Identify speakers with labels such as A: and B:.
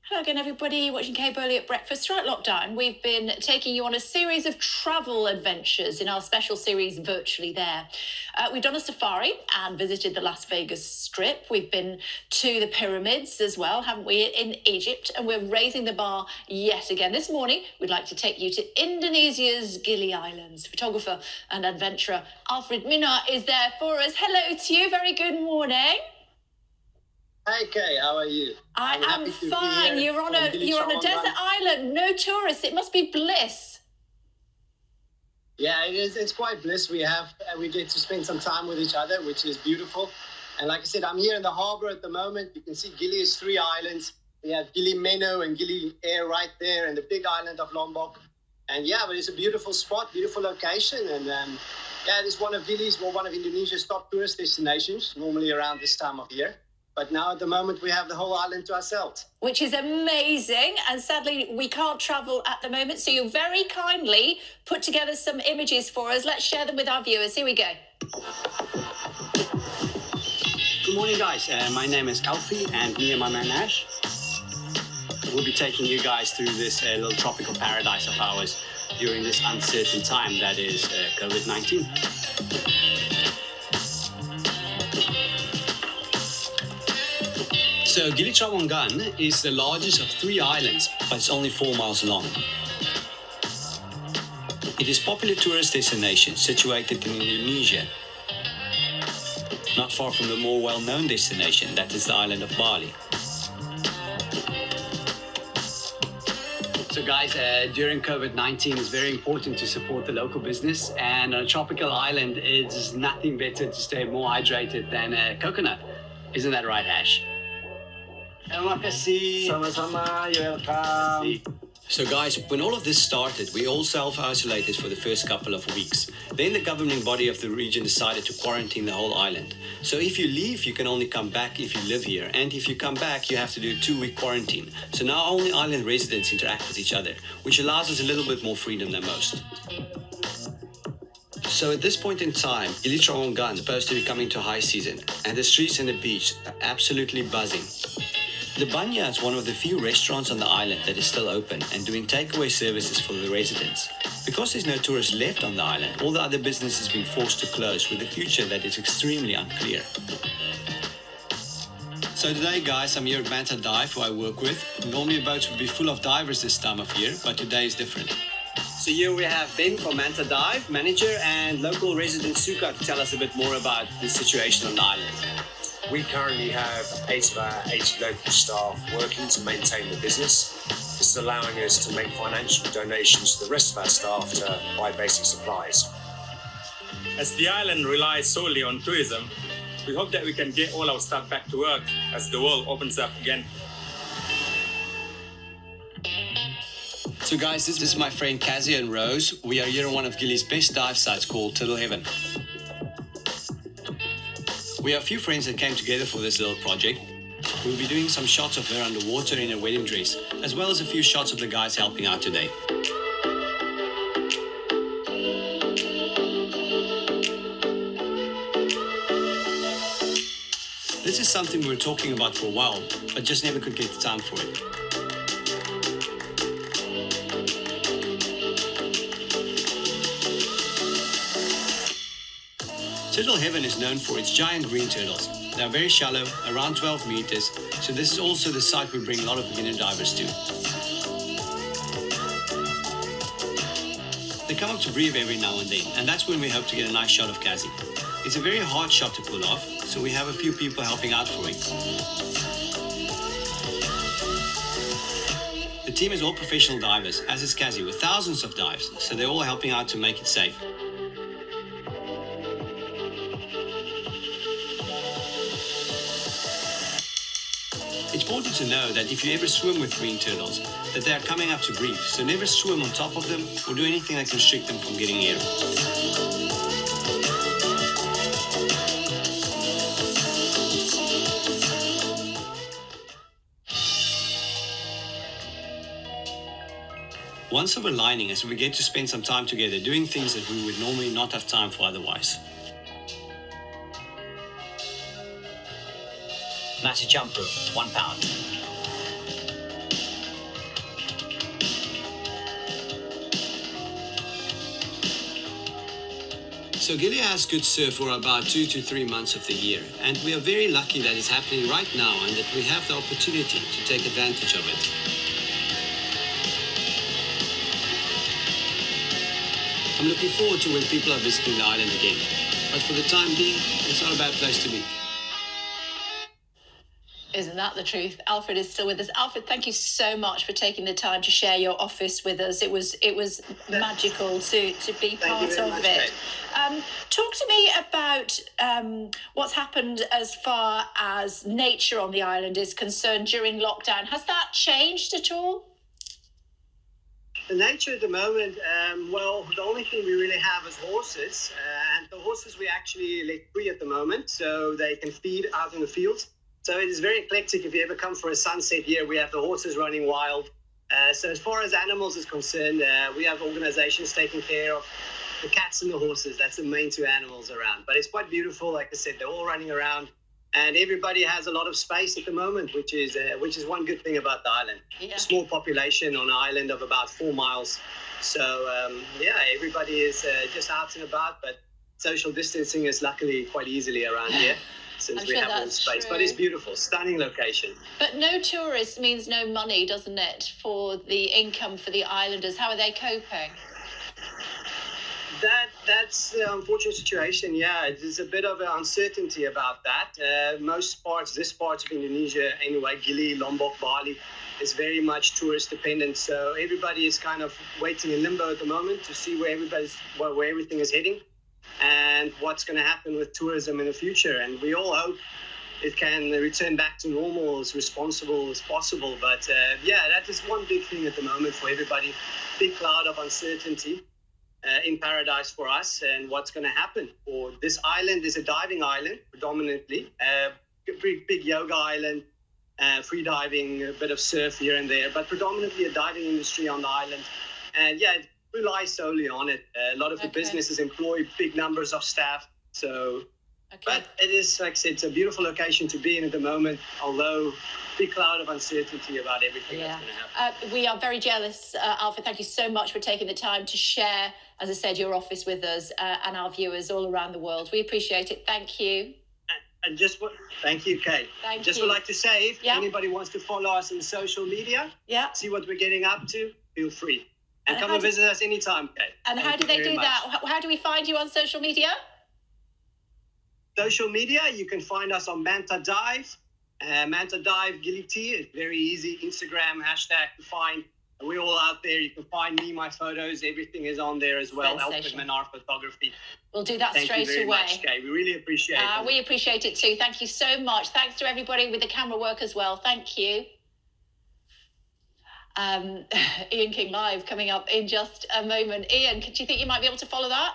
A: Hello again, everybody watching Cape Early at breakfast. Throughout lockdown, we've been taking you on a series of travel adventures in our special series, Virtually There. We've done a safari and visited the Las Vegas Strip. We've been to the pyramids as well, haven't we, in Egypt? And we're raising the bar yet again. This morning, we'd like to take you to Indonesia's Gili Islands. Photographer and adventurer Alfred Minnaar is there for us. Hello to you. Very good morning.
B: Hi Kay, how are you?
A: I am fine. You're on a desert island, no tourists. It must be bliss.
B: Yeah, it is. It's quite bliss. We get to spend some time with each other, which is beautiful. And like I said, I'm here in the harbor at the moment. You can see Gili is 3 islands. We have Gili Meno and Gili Air right there, and the big island of Lombok. And yeah, but it's a beautiful spot, beautiful location, and yeah, it is one of Gili's, well, one of Indonesia's top tourist destinations. Normally around this time of year. But now at the moment, we have the whole island to ourselves.
A: Which is amazing. And sadly, we can't travel at the moment. So you very kindly put together some images for us. Let's share them with our viewers. Here we go.
C: Good morning, guys. My name is Alfie, and me and my man Ash, we'll be taking you guys through this little tropical paradise of ours during this uncertain time that is COVID-19. So Gili Trawangan is the largest of 3 islands, but it's only 4 miles long. It is a popular tourist destination situated in Indonesia, not far from the more well-known destination, that is the island of Bali. So guys, during COVID-19 it's very important to support the local business, and on a tropical island it's nothing better to stay more hydrated than a coconut. Isn't that right, Ash? Terima kasih.
B: Sama-sama, you're welcome.
C: So guys, when all of this started, we all self-isolated for the first couple of weeks. Then the governing body of the region decided to quarantine the whole island. So if you leave, you can only come back if you live here. And if you come back, you have to do a 2-week quarantine. So now only island residents interact with each other, which allows us a little bit more freedom than most. So at this point in time, Gili Trawangan is supposed to be coming to high season, and the streets and the beach are absolutely buzzing. The Banya is one of the few restaurants on the island that is still open and doing takeaway services for the residents. Because there's no tourists left on the island, all the other business has been forced to close with a future that is extremely unclear. So today, guys, I'm here at Manta Dive, who I work with. Normally boats would be full of divers this time of year, but today is different. So here we have Ben from Manta Dive, manager, and local resident Suka to tell us a bit more about the situation on the island.
D: We currently have 8 of our 80 local staff working to maintain the business. This is allowing us to make financial donations to the rest of our staff to buy basic supplies.
E: As the island relies solely on tourism, we hope that we can get all our staff back to work as the world opens up again.
C: So guys, this is my friend Kazia and Rose. We are here on one of Gili's best dive sites called Turtle Heaven. We have a few friends that came together for this little project. We'll be doing some shots of her underwater in a wedding dress, as well as a few shots of the guys helping out today. This is something we were talking about for a while, but just never could get the time for it. Turtle Heaven is known for its giant green turtles. They are very shallow, around 12 meters, so this is also the site we bring a lot of beginner divers to. They come up to breathe every now and then, and that's when we hope to get a nice shot of Kazi. It's a very hard shot to pull off, so we have a few people helping out for it. The team is all professional divers, as is Kazi, with thousands of dives, so they're all helping out to make it safe. It's important to know that if you ever swim with green turtles, that they are coming up to breathe, so never swim on top of them or do anything that can restrict them from getting air. One silver lining is we get to spend some time together doing things that we would normally not have time for otherwise.
F: Massive jump rope, £1.
C: So Gili has good surf for about 2 to 3 months of the year, and we are very lucky that it's happening right now and that we have the opportunity to take advantage of it. I'm looking forward to when people are visiting the island again, but for the time being, it's not a bad place to be.
A: Isn't that the truth? Alfred is still with us. Alfred, thank you so much for taking the time to share your office with us. It was magical to be part of it. Talk to me about what's happened as far as nature on the island is concerned during lockdown. Has that changed at all?
B: The nature at the moment, well, the only thing we really have is horses, and the horses we actually let free at the moment, so they can feed out in the fields. So it is very eclectic. If you ever come for a sunset here, we have the horses running wild. So as far as animals is concerned, we have organizations taking care of the cats and the horses. That's the main two animals around. But it's quite beautiful. Like I said, they're all running around, and everybody has a lot of space at the moment, which is one good thing about the island.
A: Yeah.
B: A small population on an island of about 4 miles. So yeah, everybody is just out and about, but social distancing is luckily quite easily around here. Since we have all the space.
A: True.
B: But it's beautiful, stunning location.
A: But no tourists means no money, doesn't it, for the income for the islanders? How are they coping?
B: That's the unfortunate situation. Yeah, there's a bit of an uncertainty about that. This part of Indonesia, anyway, Gili, Lombok, Bali, is very much tourist dependent. So everybody is kind of waiting in limbo at the moment to see where everything is heading and what's going to happen with tourism in the future. And we all hope it can return back to normal as responsible as possible. But yeah, that is one big thing at the moment for everybody. Big cloud of uncertainty in paradise for us, and what's going to happen. Or this island is a diving island predominantly, big yoga island, free diving, a bit of surf here and there, but predominantly a diving industry on the island. And yeah, it relies solely on it. A lot of the businesses employ big numbers of staff. So, but it is, like I said, it's a beautiful location to be in at the moment, although big cloud of uncertainty about everything that's going to happen.
A: We are very jealous, Alfred. Thank you so much for taking the time to share, as I said, your office with us and our viewers all around the world. We appreciate it. Thank you.
B: And thank you, Kate. Would like to say, if anybody wants to follow us on social media, see what we're getting up to, feel free. And come and visit us anytime, Kate.
A: And how do they do that? How do we find you on social media?
B: Social media, you can find us on Manta Dive. Manta Dive Gili T. It's very easy. Instagram hashtag to find. We're all out there. You can find me, my photos. Everything is on there as well. Alfred Minnaar Photography.
A: We'll do that straight away.
B: Thank you very much, Kay. We really appreciate it.
A: We appreciate it too. Thank you so much. Thanks to everybody with the camera work as well. Thank you. Ian King Live coming up in just a moment. Ian, do you think you might be able to follow that?